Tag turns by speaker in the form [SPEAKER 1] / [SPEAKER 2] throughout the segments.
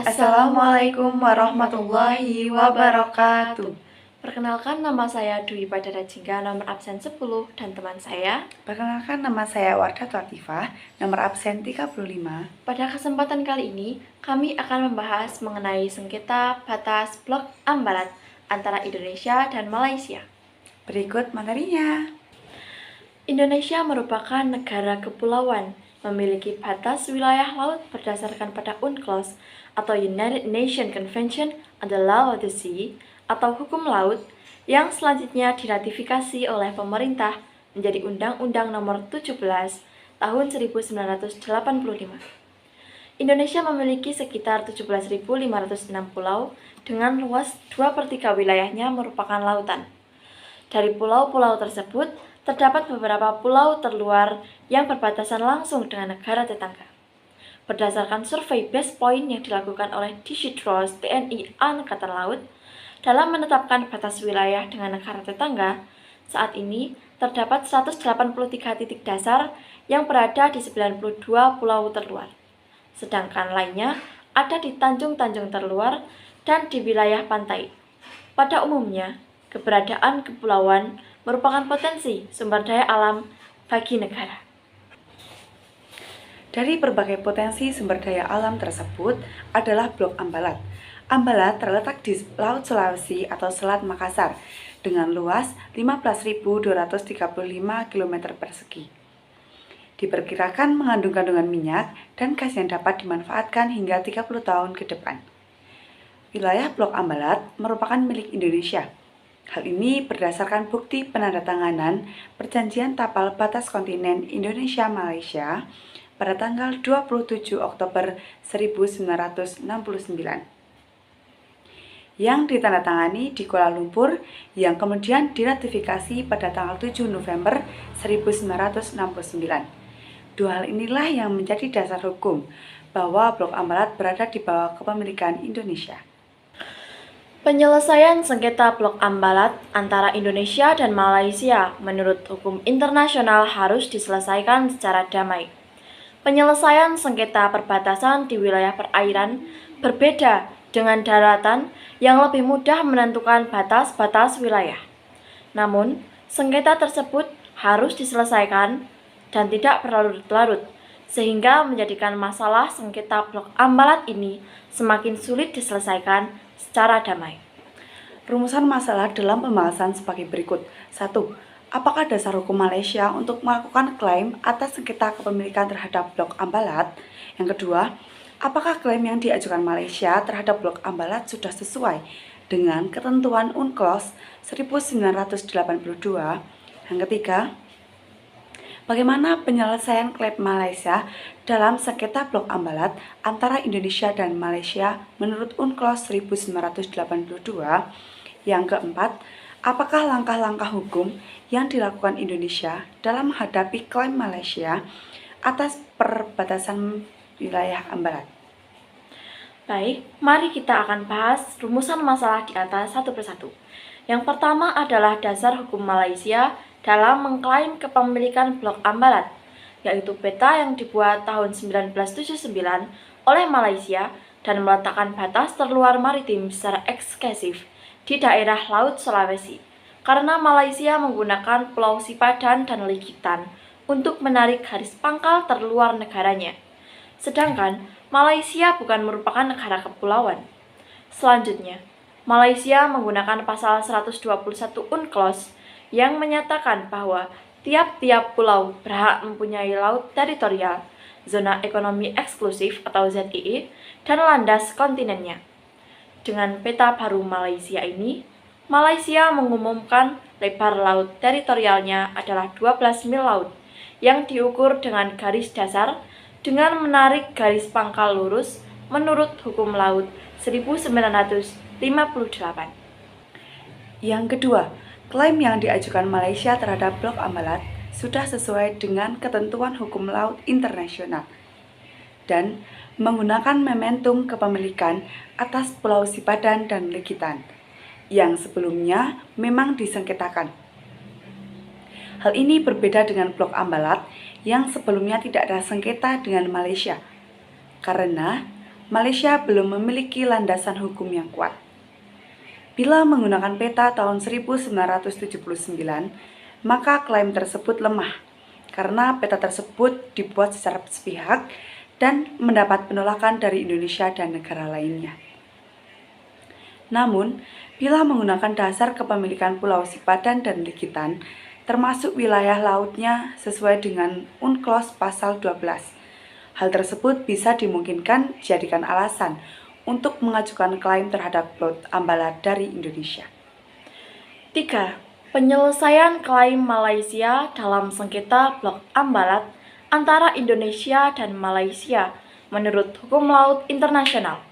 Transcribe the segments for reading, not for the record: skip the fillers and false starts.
[SPEAKER 1] Assalamualaikum warahmatullahi wabarakatuh.
[SPEAKER 2] Perkenalkan, nama saya Dwi Padara Jingga, nomor absen 10, dan teman saya.
[SPEAKER 1] Perkenalkan, nama saya Wardah Latifah, nomor absen 35.
[SPEAKER 2] Pada kesempatan kali ini, kami akan membahas mengenai sengketa batas Blok Ambalat antara Indonesia dan Malaysia.
[SPEAKER 1] Berikut materinya.
[SPEAKER 2] Indonesia merupakan negara kepulauan, memiliki batas wilayah laut berdasarkan pada UNCLOS atau United Nations Convention on the Law of the Sea atau hukum laut yang selanjutnya diratifikasi oleh pemerintah menjadi Undang-Undang Nomor 17 Tahun 1985. Indonesia memiliki sekitar 17.506 pulau dengan luas 2/3 wilayahnya merupakan lautan. Dari pulau-pulau tersebut, terdapat beberapa pulau terluar yang berbatasan langsung dengan negara tetangga. Berdasarkan survei base point yang dilakukan oleh Dishitros TNI Angkatan Laut dalam menetapkan batas wilayah dengan negara tetangga, saat ini terdapat 183 titik dasar yang berada di 92 pulau terluar. Sedangkan lainnya ada di tanjung-tanjung terluar dan di wilayah pantai. Pada umumnya, keberadaan kepulauan merupakan potensi sumber daya alam bagi negara.
[SPEAKER 1] Dari berbagai potensi sumber daya alam tersebut adalah Blok Ambalat. Ambalat terletak di Laut Sulawesi atau Selat Makassar dengan luas 15.235 km persegi. Diperkirakan mengandung kandungan minyak dan gas yang dapat dimanfaatkan hingga 30 tahun ke depan. Wilayah Blok Ambalat merupakan milik Indonesia. Hal ini berdasarkan bukti penandatanganan Perjanjian Tapal Batas Kontinen Indonesia-Malaysia pada tanggal 27 Oktober 1969 yang ditandatangani di Kuala Lumpur yang kemudian diratifikasi pada tanggal 7 November 1969. Dua hal inilah yang menjadi dasar hukum bahwa Blok Ambalat berada di bawah kepemilikan Indonesia.
[SPEAKER 2] Penyelesaian sengketa Blok Ambalat antara Indonesia dan Malaysia menurut hukum internasional harus diselesaikan secara damai. Penyelesaian sengketa perbatasan di wilayah perairan berbeda dengan daratan yang lebih mudah menentukan batas-batas wilayah. Namun, sengketa tersebut harus diselesaikan dan tidak berlarut-larut, sehingga menjadikan masalah sengketa Blok Ambalat ini semakin sulit diselesaikan secara damai.
[SPEAKER 1] Rumusan masalah dalam pembahasan sebagai berikut. 1. Apakah dasar hukum Malaysia untuk melakukan klaim atas sengketa kepemilikan terhadap Blok Ambalat? Yang kedua, apakah klaim yang diajukan Malaysia terhadap Blok Ambalat sudah sesuai dengan ketentuan UNCLOS 1982? Yang ketiga, bagaimana penyelesaian klaim Malaysia dalam sengketa Blok Ambalat antara Indonesia dan Malaysia menurut UNCLOS 1982? Yang keempat, apakah langkah-langkah hukum yang dilakukan Indonesia dalam menghadapi klaim Malaysia atas perbatasan wilayah Ambalat?
[SPEAKER 2] Baik, mari kita akan bahas rumusan masalah di atas satu persatu. Yang pertama adalah dasar hukum Malaysia dalam mengklaim kepemilikan Blok Ambalat, yaitu peta yang dibuat tahun 1979 oleh Malaysia dan meletakkan batas terluar maritim secara eksklusif di daerah Laut Sulawesi, karena Malaysia menggunakan Pulau Sipadan dan Likitan untuk menarik garis pangkal terluar negaranya. Sedangkan Malaysia bukan merupakan negara kepulauan. Selanjutnya, Malaysia menggunakan pasal 121 UNCLOS yang menyatakan bahwa tiap-tiap pulau berhak mempunyai laut teritorial, zona ekonomi eksklusif atau ZEE, dan landas kontinennya. Dengan peta baru Malaysia ini, Malaysia mengumumkan lebar laut teritorialnya adalah 12 mil laut yang diukur dengan garis dasar dengan menarik garis pangkal lurus menurut hukum laut 1958.
[SPEAKER 1] Yang kedua, klaim yang diajukan Malaysia terhadap Blok Ambalat sudah sesuai dengan ketentuan hukum laut internasional. dan menggunakan momentum kepemilikan atas Pulau Sipadan dan Legitan yang sebelumnya memang disengketakan. Hal ini berbeda dengan Blok Ambalat yang sebelumnya tidak ada sengketa dengan Malaysia, karena Malaysia belum memiliki landasan hukum yang kuat. Bila menggunakan peta tahun 1979, maka klaim tersebut lemah, karena peta tersebut dibuat secara sepihak dan mendapat penolakan dari Indonesia dan negara lainnya. Namun, bila menggunakan dasar kepemilikan Pulau Sipadan dan Legitan, termasuk wilayah lautnya sesuai dengan UNCLOS pasal 12. Hal tersebut bisa dimungkinkan dijadikan alasan untuk mengajukan klaim terhadap Blok Ambalat dari Indonesia.
[SPEAKER 2] 3. Penyelesaian klaim Malaysia dalam sengketa Blok Ambalat antara Indonesia dan Malaysia menurut hukum laut internasional,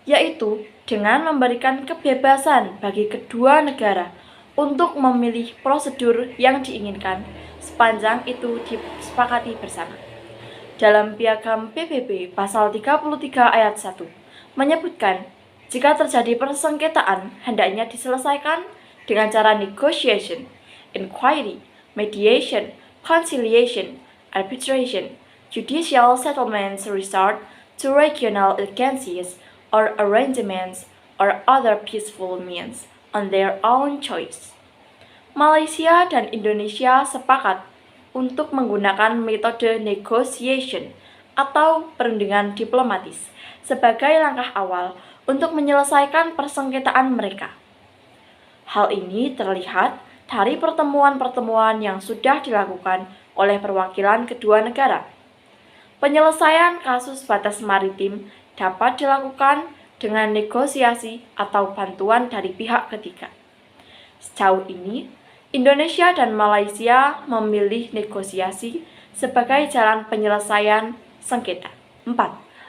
[SPEAKER 2] yaitu dengan memberikan kebebasan bagi kedua negara untuk memilih prosedur yang diinginkan sepanjang itu disepakati bersama. Dalam Piagam PBB pasal 33 ayat 1 menyebutkan jika terjadi persengketaan hendaknya diselesaikan dengan cara negotiation, inquiry, mediation, conciliation, arbitration, judicial settlements resort to regional agencies or arrangements or other peaceful means on their own choice. Malaysia dan Indonesia sepakat untuk menggunakan metode negotiation atau perundingan diplomatis sebagai langkah awal untuk menyelesaikan persengketaan mereka. Hal ini terlihat dari pertemuan-pertemuan yang sudah dilakukan oleh perwakilan kedua negara. Penyelesaian kasus batas maritim dapat dilakukan dengan negosiasi atau bantuan dari pihak ketiga. Sejauh ini, Indonesia dan Malaysia memilih negosiasi sebagai jalan penyelesaian sengketa.
[SPEAKER 1] 4.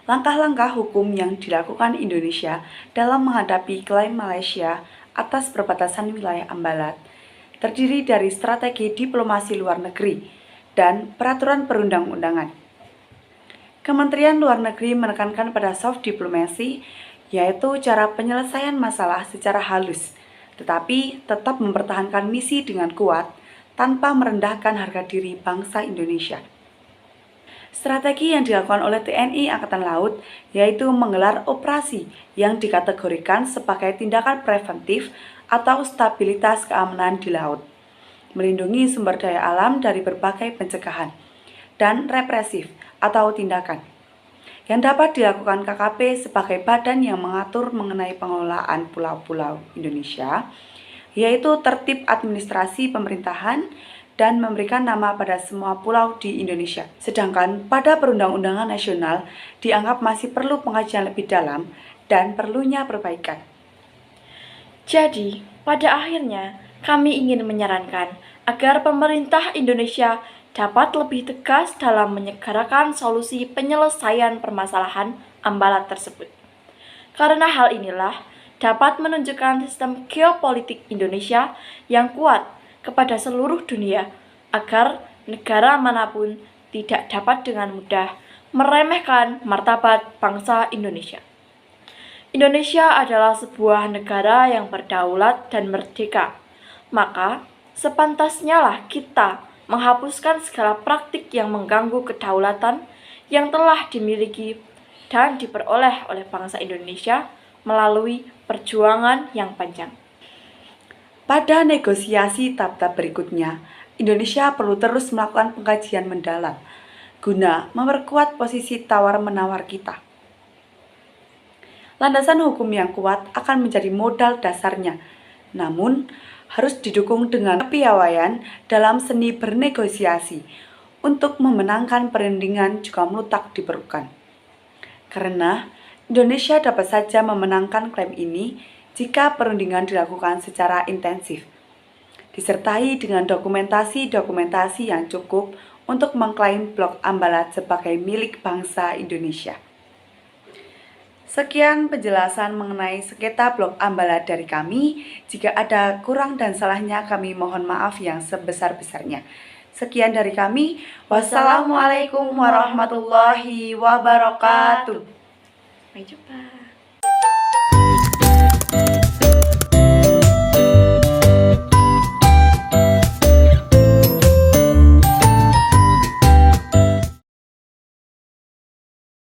[SPEAKER 1] Langkah-langkah hukum yang dilakukan Indonesia dalam menghadapi klaim Malaysia atas perbatasan wilayah Ambalat terdiri dari strategi diplomasi luar negeri dan peraturan perundang-undangan. Kementerian Luar Negeri menekankan pada soft diplomacy, yaitu cara penyelesaian masalah secara halus, tetapi tetap mempertahankan misi dengan kuat tanpa merendahkan harga diri bangsa Indonesia. Strategi yang dilakukan oleh TNI Angkatan Laut yaitu menggelar operasi yang dikategorikan sebagai tindakan preventif atau stabilitas keamanan di laut, melindungi sumber daya alam dari berbagai pencegahan, dan represif atau tindakan yang dapat dilakukan KKP sebagai badan yang mengatur mengenai pengelolaan pulau-pulau Indonesia, yaitu tertib administrasi pemerintahan dan memberikan nama pada semua pulau di Indonesia. Sedangkan pada perundang-undangan nasional dianggap masih perlu pengajian lebih dalam dan perlunya perbaikan.
[SPEAKER 2] Jadi, pada akhirnya kami ingin menyarankan agar pemerintah Indonesia dapat lebih tegas dalam menyegerakan solusi penyelesaian permasalahan Ambalat tersebut. Karena hal inilah dapat menunjukkan sistem geopolitik Indonesia yang kuat kepada seluruh dunia agar negara manapun tidak dapat dengan mudah meremehkan martabat bangsa Indonesia. Indonesia adalah sebuah negara yang berdaulat dan merdeka, maka sepantasnya lah kita menghapuskan segala praktik yang mengganggu kedaulatan yang telah dimiliki dan diperoleh oleh bangsa Indonesia melalui perjuangan yang panjang.
[SPEAKER 1] Pada negosiasi tahap berikutnya, Indonesia perlu terus melakukan pengkajian mendalam guna memperkuat posisi tawar-menawar kita. Landasan hukum yang kuat akan menjadi modal dasarnya, namun harus didukung dengan kepiawaian dalam seni bernegosiasi untuk memenangkan perundingan juga mutlak diperlukan. Karena Indonesia dapat saja memenangkan klaim ini jika perundingan dilakukan secara intensif, disertai dengan dokumentasi-dokumentasi yang cukup untuk mengklaim Blok Ambalat sebagai milik bangsa Indonesia. Sekian penjelasan mengenai sengketa Blok Ambalat dari kami. Jika ada kurang dan salahnya, kami mohon maaf yang sebesar-besarnya. Sekian dari kami. Wassalamualaikum warahmatullahi wabarakatuh.
[SPEAKER 2] Sampai jumpa.